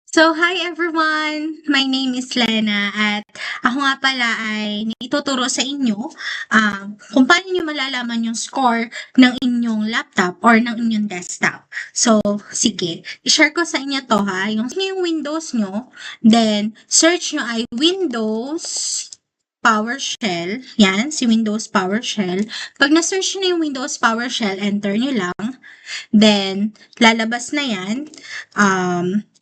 So, hi everyone! My name is Lena at ako nga pala ay ituturo sa inyo kung paano nyo malalaman yung score ng inyong laptop or ng inyong desktop. So, sige, i-share ko sa inyo to ha. Yung Windows nyo, then search nyo ay Windows PowerShell. Yan, si Windows PowerShell. Pag na-search nyo na yung Windows PowerShell, enter nyo lang. Then, lalabas na yan.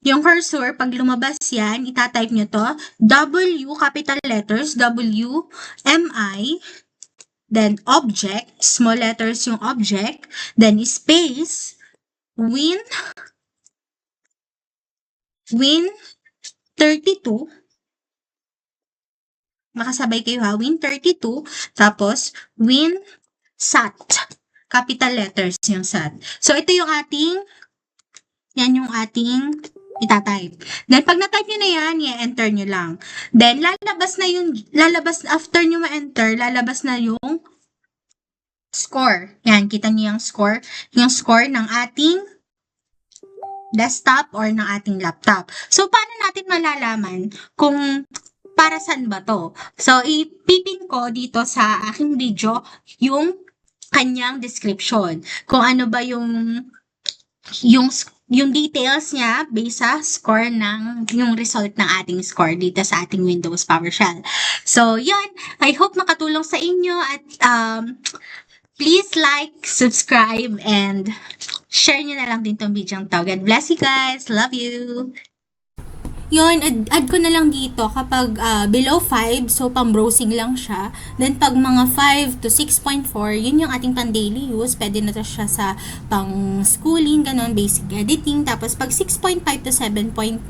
Yung cursor, pag lumabas yan, itatype nyo to, W, capital letters, W, M, I, then object, small letters yung object, then space, Win 32, makasabay kayo ha, Win 32, tapos SAT, capital letters yung SAT. So, ito yung yan yung ating itatype. Then, pag na-type nyo na yan, i-enter nyo lang. Then, after nyo ma-enter, lalabas na yung score. Yan, kita nyo yung score. Yung score ng ating desktop or ng ating laptop. So, paano natin malalaman kung para saan ba to? So, ipipin ko dito sa aking video yung kanyang description. Kung ano ba yung details niya based sa score yung result ng ating score dito sa ating Windows PowerShell. So, yun. I hope makatulong sa inyo at please like, subscribe, and share nyo na lang din tong video to. God bless you guys. Love you. Yun, add ko na lang dito kapag below 5, so pang-browsing lang siya. Then pag mga 5 to 6.4, yun yung ating pang-daily use. Pwede na to siya sa pang-schooling, ganun, basic editing. Tapos pag 6.5 to 7.9,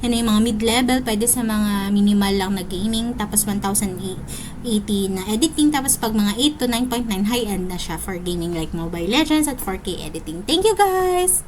yan yung mga mid-level, pwede sa mga minimal lang na gaming. Tapos 1080 na editing. Tapos pag mga 8 to 9.9, high-end na siya for gaming like Mobile Legends at 4K editing. Thank you guys!